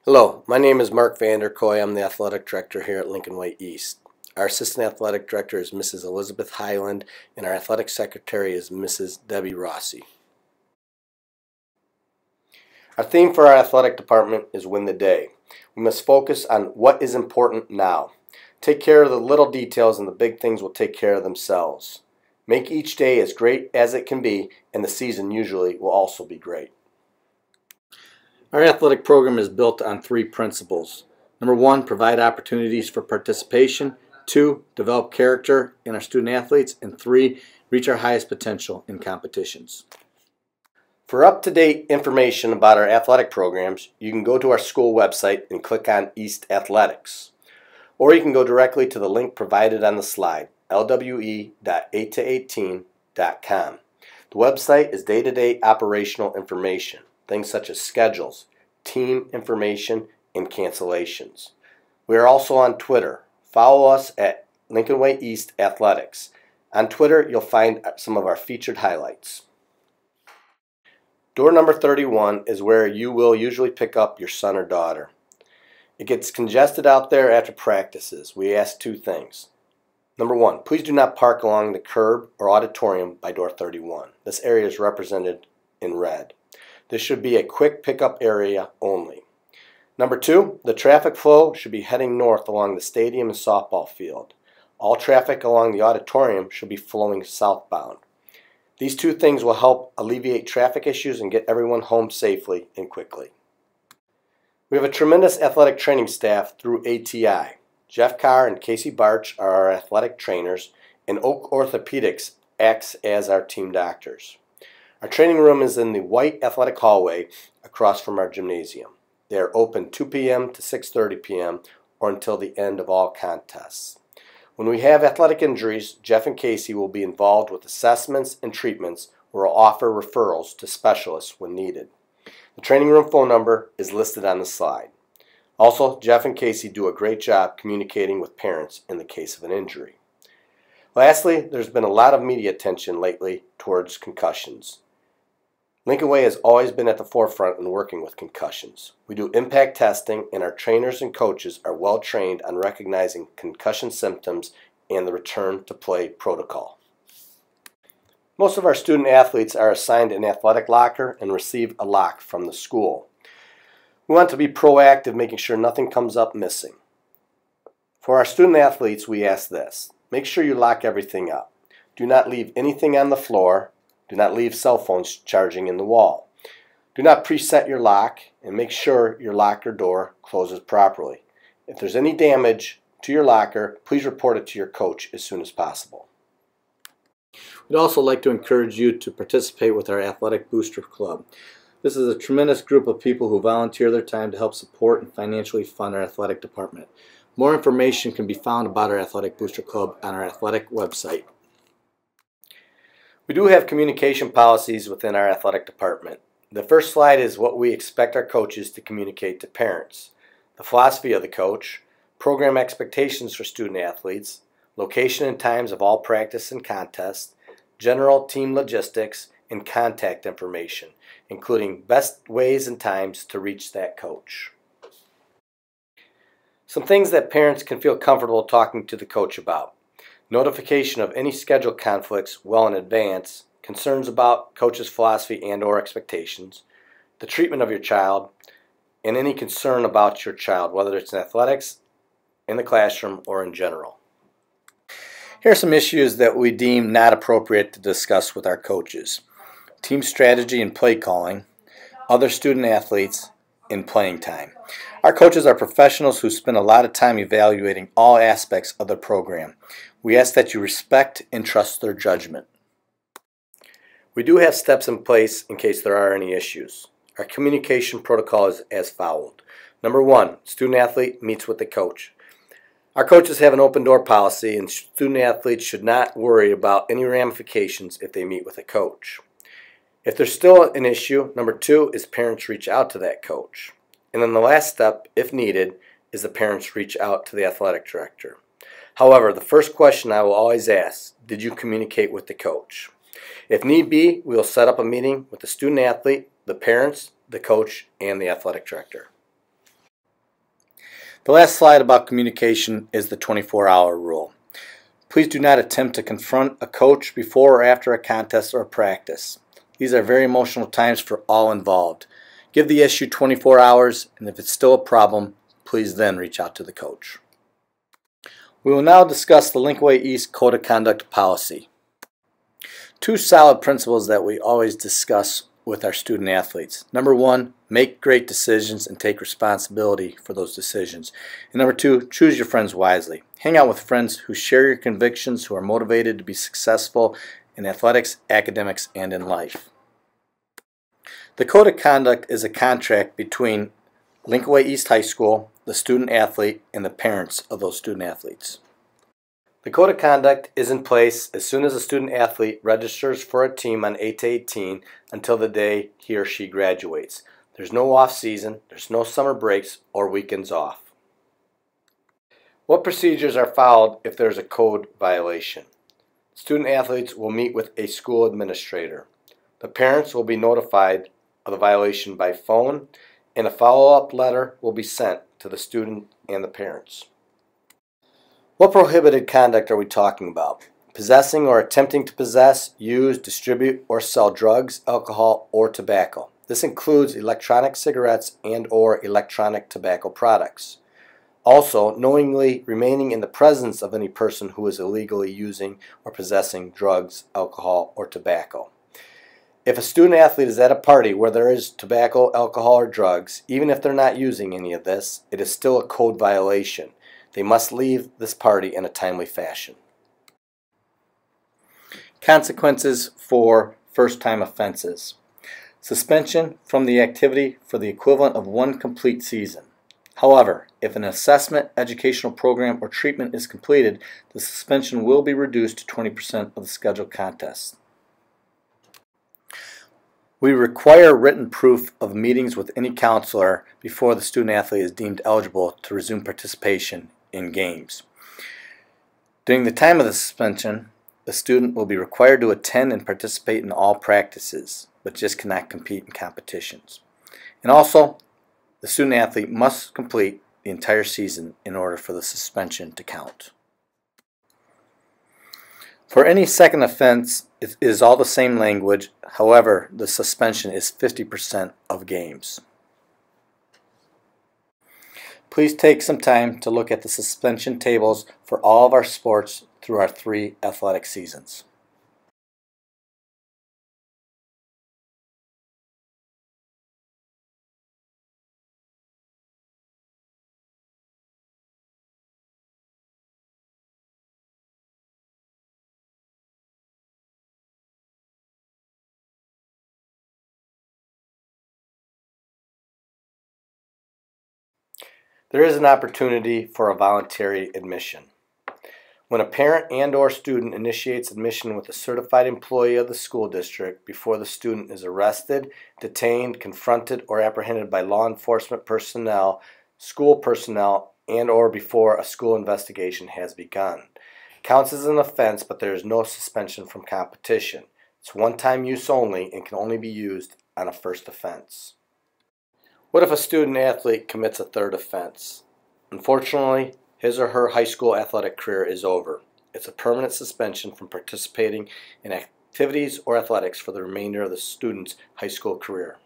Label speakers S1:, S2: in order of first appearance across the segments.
S1: Hello, my name is Mark Vanderkoy. I'm the Athletic Director here at Lincoln Way East. Our Assistant Athletic Director is Mrs. Elizabeth Highland, and our Athletic Secretary is Mrs. Debbie Rossi. Our theme for our Athletic Department is Win the Day. We must focus on what is important now. Take care of the little details and the big things will take care of themselves. Make each day as great as it can be, and the season usually will also be great. Our athletic program is built on three principles. Number one, provide opportunities for participation. Two, develop character in our student athletes. And three, reach our highest potential in competitions. For up-to-date information about our athletic programs, you can go to our school website and click on East Athletics. Or you can go directly to the link provided on the slide, lwe.8to18.com. The website is day-to-day operational information. Things such as schedules, team information, and cancellations. We are also on Twitter. Follow us at Lincoln Way East Athletics. On Twitter, you'll find some of our featured highlights. Door number 31 is where you will usually pick up your son or daughter. It gets congested out there after practices. We ask two things. Number one, please do not park along the curb or auditorium by door 31. This area is represented in red. This should be a quick pickup area only. Number two, the traffic flow should be heading north along the stadium and softball field. All traffic along the auditorium should be flowing southbound. These two things will help alleviate traffic issues and get everyone home safely and quickly. We have a tremendous athletic training staff through ATI. Jeff Carr and Casey Barch are our athletic trainers, and Oak Orthopedics acts as our team doctors. Our training room is in the white athletic hallway across from our gymnasium. They are open 2 p.m. to 6:30 p.m. or until the end of all contests. When we have athletic injuries, Jeff and Casey will be involved with assessments and treatments or will offer referrals to specialists when needed. The training room phone number is listed on the slide. Also, Jeff and Casey do a great job communicating with parents in the case of an injury. Lastly, there's been a lot of media attention lately towards concussions. Lincoln Way has always been at the forefront in working with concussions. We do impact testing, and our trainers and coaches are well trained on recognizing concussion symptoms and the return to play protocol. Most of our student athletes are assigned an athletic locker and receive a lock from the school. We want to be proactive, making sure nothing comes up missing. For our student athletes, we ask this. Make sure you lock everything up. Do not leave anything on the floor. Do not leave cell phones charging in the wall. Do not preset your lock, and make sure your locker door closes properly. If there's any damage to your locker, please report it to your coach as soon as possible. We'd also like to encourage you to participate with our Athletic Booster Club. This is a tremendous group of people who volunteer their time to help support and financially fund our athletic department. More information can be found about our Athletic Booster Club on our athletic website. We do have communication policies within our athletic department. The first slide is what we expect our coaches to communicate to parents, the philosophy of the coach, program expectations for student athletes, location and times of all practice and contests, general team logistics, and contact information, including best ways and times to reach that coach. Some things that parents can feel comfortable talking to the coach about. Notification of any schedule conflicts well in advance, concerns about coach's philosophy and or expectations, the treatment of your child, and any concern about your child, whether it's in athletics, in the classroom, or in general. Here are some issues that we deem not appropriate to discuss with our coaches. Team strategy and play calling, other student athletes, and playing time. Our coaches are professionals who spend a lot of time evaluating all aspects of the program. We ask that you respect and trust their judgment. We do have steps in place in case there are any issues. Our communication protocol is as follows. Number one, student athlete meets with the coach. Our coaches have an open door policy, and student athletes should not worry about any ramifications if they meet with a coach. If there's still an issue, number two is parents reach out to that coach. And then the last step, if needed, is the parents reach out to the athletic director. However, the first question I will always ask, did you communicate with the coach? If need be, we will set up a meeting with the student athlete, the parents, the coach, and the athletic director.
S2: The last slide about communication is the 24-hour rule. Please do not attempt to confront a coach before or after a contest or a practice. These are very emotional times for all involved. Give the issue 24 hours, and if it's still a problem, please then reach out to the coach. We will now discuss the Lincoln East Code of Conduct policy. Two solid principles that we always discuss with our student athletes. Number one, make great decisions and take responsibility for those decisions. And number two, choose your friends wisely. Hang out with friends who share your convictions, who are motivated to be successful in athletics, academics, and in life. The Code of Conduct is a contract between Lincoln East High School, the student athlete, and the parents of those student athletes. The Code of Conduct is in place as soon as a student athlete registers for a team on 8-18 until the day he or she graduates. There's no off season, there's no summer breaks or weekends off. What procedures are followed if there's a code violation? Student athletes will meet with a school administrator. The parents will be notified of the violation by phone, and a follow-up letter will be sent to the student and the parents. What prohibited conduct are we talking about? Possessing or attempting to possess, use, distribute, or sell drugs, alcohol, or tobacco. This includes electronic cigarettes and/or electronic tobacco products. Also, knowingly remaining in the presence of any person who is illegally using or possessing drugs, alcohol, or tobacco. If a student athlete is at a party where there is tobacco, alcohol, or drugs, even if they're not using any of this, it is still a code violation. They must leave this party in a timely fashion. Consequences for first-time offenses. Suspension from the activity for the equivalent of one complete season. However, if an assessment, educational program, or treatment is completed, the suspension will be reduced to 20% of the scheduled contest. We require written proof of meetings with any counselor before the student athlete is deemed eligible to resume participation in games. During the time of the suspension, the student will be required to attend and participate in all practices, but just cannot compete in competitions. And also, the student athlete must complete the entire season in order for the suspension to count. For any second offense, it is all the same language. However, the suspension is 50% of games. Please take some time to look at the suspension tables for all of our sports through our 3 athletic seasons. There is an opportunity for a voluntary admission. When a parent and/or student initiates admission with a certified employee of the school district before the student is arrested, detained, confronted, or apprehended by law enforcement personnel, school personnel, and/or before a school investigation has begun. Counts as an offense, but there is no suspension from competition. It's one-time use only and can only be used on a first offense. What if a student athlete commits a third offense? Unfortunately, his or her high school athletic career is over. It's a permanent suspension from participating in activities or athletics for the remainder of the student's high school career.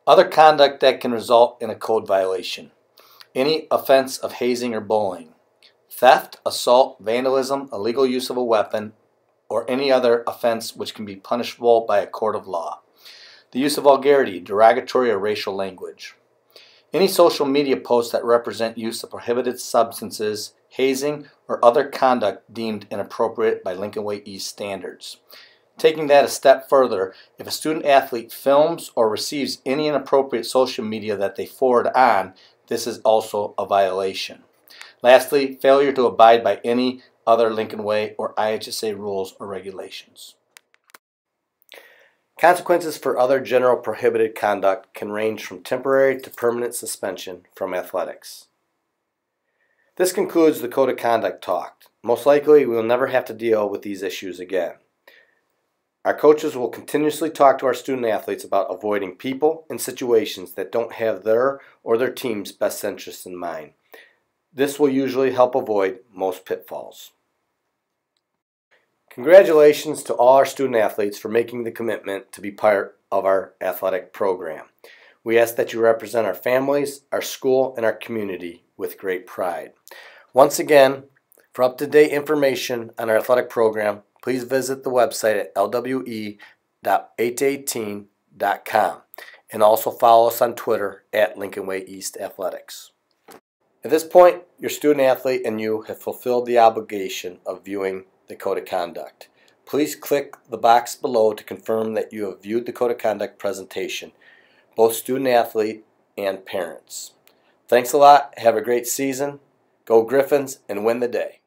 S2: Other conduct that can result in a code violation. Any offense of hazing or bullying. Theft, assault, vandalism, illegal use of a weapon, or any other offense which can be punishable by a court of law. The use of vulgarity, derogatory, or racial language. Any social media posts that represent use of prohibited substances, hazing, or other conduct deemed inappropriate by Lincoln Way East standards. Taking that a step further, if a student athlete films or receives any inappropriate social media that they forward on, this is also a violation. Lastly, failure to abide by any other Lincoln Way or IHSA rules or regulations. Consequences for other general prohibited conduct can range from temporary to permanent suspension from athletics. This concludes the Code of Conduct talk. Most likely, we will never have to deal with these issues again.
S1: Our coaches will continuously talk to our student athletes about avoiding people and situations that don't have their or their team's best interests in mind. This will usually help avoid most pitfalls. Congratulations to all our student athletes for making the commitment to be part of our athletic program. We ask that you represent our families, our school, and our community with great pride. Once again, for up-to-date information on our athletic program, please visit the website at lwe.818.com and also follow us on Twitter at Lincoln Way East Athletics. At this point, your student athlete and you have fulfilled the obligation of viewing the Code of Conduct. Please click the box below to confirm that you have viewed the Code of Conduct presentation, both student athlete and parents. Thanks a lot. Have a great season. Go Griffins and win the day.